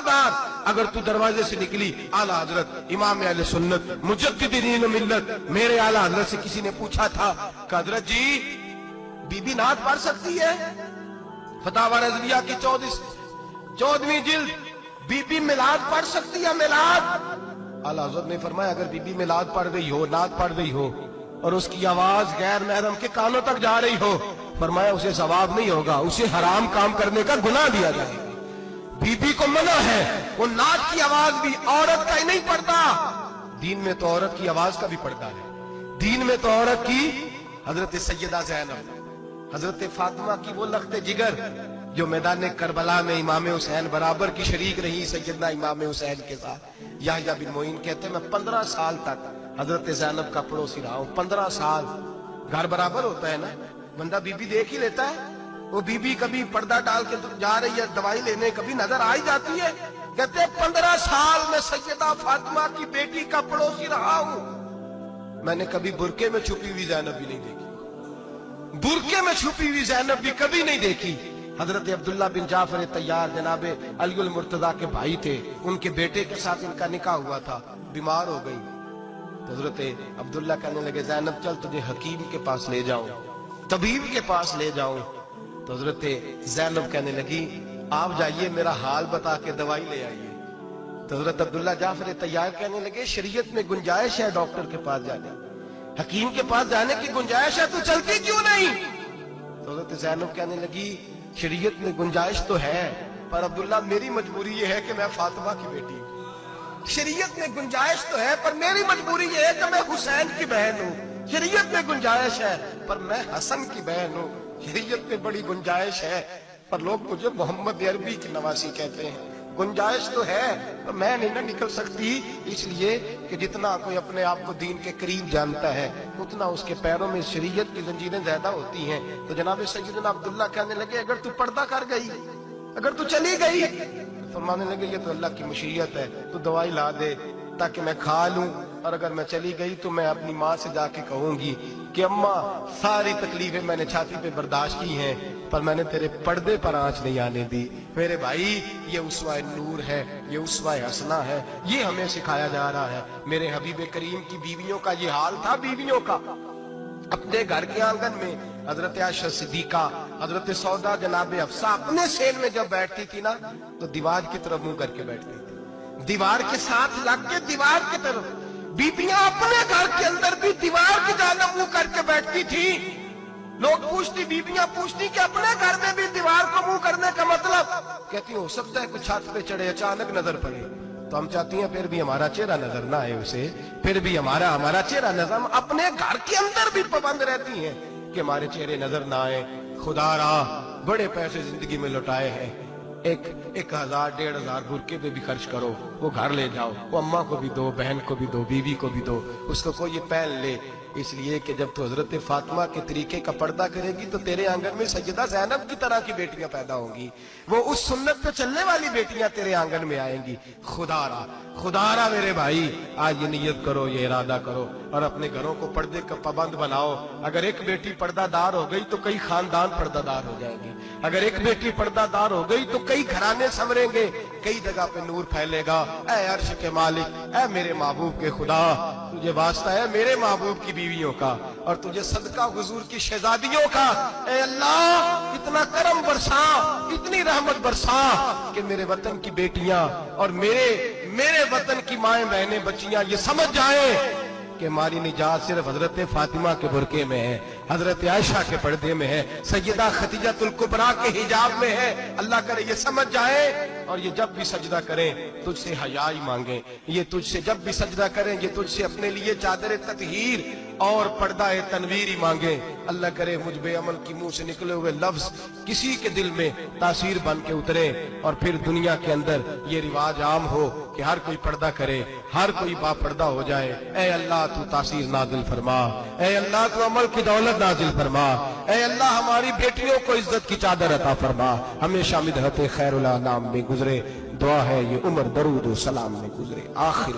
खबरदार अगर तू दरवाजे से निकली, आला हजरत इमाम अहले सुन्नत मुजद्दिद दीन मिल्लत मेरे आला हजरत से किसी ने पूछा था कि हजरत जी बीबी नात पढ़ सकती है? फतावा रज़विया की 14वीं जिल्द, बीबी मिलाद पढ़ सकती है? मिलाद। आला हजरत ने फरमाया अगर बीबी मिलाद पढ़ रही हो, नात पढ़ रही हो और उसकी आवाज गैर महरम के कानों तक जा रही हो, फरमाया उसे सवाब नहीं होगा, उसे हराम काम करने का गुनाह दिया जाएगा। बीबी को मना है, वो नात की आवाज भी औरत का ही नहीं पड़ता, दीन में तो औरत की आवाज का भी पड़ता है। दीन में तो औरत की, हजरत सैयदा ज़ैनब, हजरत फातिमा की वो लख्ते जिगर जो मैदान करबला में इमाम हुसैन बराबर की शरीक रही सैयदना इमाम हुसैन के साथ। याह्या बिन मोइन कहते हैं मैं 15 साल तक हजरत ज़ैनब का पड़ोसी रहा हूं। 15 साल, घर बराबर होता है ना, बंदा बीबी देख ही लेता है। वो बीबी कभी पर्दा डाल के जा रही है दवाई लेने, कभी नजर आ ही जाती है। कहते 15 साल में सैयदा फातिमा की बेटी का पड़ोसी रहा हूं, मैंने कभी बुरके में छुपी हुई ज़ैनब भी नहीं देखी, बुरके में छुपी हुई ज़ैनब भी कभी नहीं देखी। हजरत अब्दुल्ला बिन जाफर तैयार जनाबे अली मुर्तजा के भाई थे, उनके बेटे के साथ इनका निकाह हुआ था, बीमार हो गई तो हजरत अब्दुल्ला कहने लगे ज़ैनब चल तुझे हकीम के पास ले जाऊं, तबीब के पास ले जाऊं। तो हजरत ज़ैनब कहने लगी आप जाइए मेरा हाल बता के दवाई ले आइए। तो हजरत अब्दुल्ला जाफर तैयार कहने लगे शरीयत में गुंजाइश है डॉक्टर के पास जाने, हकीम के पास जाने की गुंजाइश है, तू चलती क्यों नहीं? तो हजरत ज़ैनब कहने लगी शरीयत में गुंजाइश तो है पर अब्दुल्ला मेरी मजबूरी ये है कि मैं फातिमा की बेटी हूं। शरीयत में गुंजाइश तो है पर मेरी मजबूरी ये है कि मैं हुसैन की बहन हूं। शरीयत में गुंजाइश है पर मैं हसन की बहन हूं। शरीयत में बड़ी गुंजाइश है पर लोग मुझे मोहम्मद अरबी की नवासी कहते हैं। गुंजाइश तो है पर मैं नहीं ना निकल सकती, इसलिए कि जितना कोई अपने आप को दीन के करीब जानता है उतना उसके पैरों में शरीयत की जंजीरें ज्यादा होती हैं। तो जनाब सैयदना अब्दुल्ला कहने लगे अगर तू पर्दा कर गई, अगर तू चली गई, तो फरमाने लगे ये तो अल्लाह की मशीयत है, तू दवाई ला दे ताकि मैं खा लूं, और अगर मैं चली गई तो मैं अपनी माँ से जाके कहूंगी कि अम्मा सारी तकलीफें मैंने छाती पे बर्दाश्त की हैं पर मैंने तेरे पर्दे पर आंच नहीं आने दी। मेरे भाई ये उसवा नूर है, ये उसवा हसना है, ये हमें सिखाया जा रहा है। मेरे हबीब करीम की बीवियों का ये हाल था, बीवियों का अपने घर के आंगन में हजरत आयशा सिद्दीका, हजरत सौदा जनाब हफ्सा अपने सेन में जब बैठती थी ना तो दीवार की तरफ मुंह करके बैठती थी, दीवार के साथ लग के दीवार की तरफ। बीबियां अपने घर के अंदर भी दीवार की जानिब मुंह करके बैठती थी। लोग पूछती, बीबियां पूछती कि अपने घर में भी दीवार को मुंह करने का मतलब? कहती हो सकता है कुछ छत पे चढ़े अचानक नजर पड़े तो हम चाहती हैं फिर भी हमारा चेहरा नजर ना आए उसे, फिर भी हमारा चेहरा नजर, हम अपने घर के अंदर भी पाबंद रहती हैं कि हमारे चेहरे नजर ना आए। खुदा रा बड़े पैसे जिंदगी में लुटाए हैं, 1000 1500 बुरके पे भी खर्च करो, वो घर ले जाओ, वो अम्मा को भी दो, बहन को भी दो, बीवी को भी दो, उसको कोई ये पहन ले। इसलिए कि जब तो हजरत फातिमा के तरीके का पर्दा करेगी तो तेरे आंगन में सैयदा ज़ैनब की तरह की बेटियां पैदा होंगी, वो उस सुन्नत पे चलने वाली बेटियां तेरे आंगन में आएंगी। खुदारा मेरे भाई आज ये नियत करो, ये इरादा करो और अपने घरों को पर्दे का पाबंद बनाओ। अगर एक बेटी पर्दादार हो गई तो कई खानदान पर्दादार हो जाएंगे, अगर एक बेटी पर्दादार हो गई तो कई घराने संवरेंगे, कई जगह पे नूर फैलेगा। ऐ अर्श के मालिक, ऐ मेरे महबूब के खुदा, तुझे वास्ता है मेरे महबूब की बीवियों का और तुझे सदका हुजूर की शहजादियों का। ऐ अल्लाह इतना करम बरसा, इतनी रहमत बरसा कि मेरे वतन की बेटियां और मेरे वतन की माएं बहनें बच्चियां ये समझ जाएं कि हमारी निजात सिर्फ हजरत फातिमा के बुरके में है, हजरत आयशा के पर्दे में है, सैयदा खदीजतुल कुबरा के हिजाब में है। अल्लाह करे ये समझ जाए और ये जब भी सजदा करें तुझसे हयाई मांगे, ये तुझसे जब भी सजदा करें ये तुझसे अपने लिए चादर ततहीर और पर्दा तनवीर ही मांगे। अल्लाह करे मुझ बेअमल की मुंह से निकले हुए लफ्ज किसी के दिल में तासीर बन के उतरे और फिर दुनिया के अंदर ये रिवाज आम हो कि हर कोई पर्दा करे, हर कोई बापर्दा हो जाए। ऐ अल्लाह तू तासीर नाजिल फरमा, ऐ अल्लाह तू अमल की दौलत नाजिल फरमा, ऐ अल्लाह हमारी बेटियों को इज्जत की चादर अता फरमा, हमेशा मिदहत खैरुल अनाम में गुजरे। दुआ है ये उम्र दरूद सलाम में गुजरे। आखिर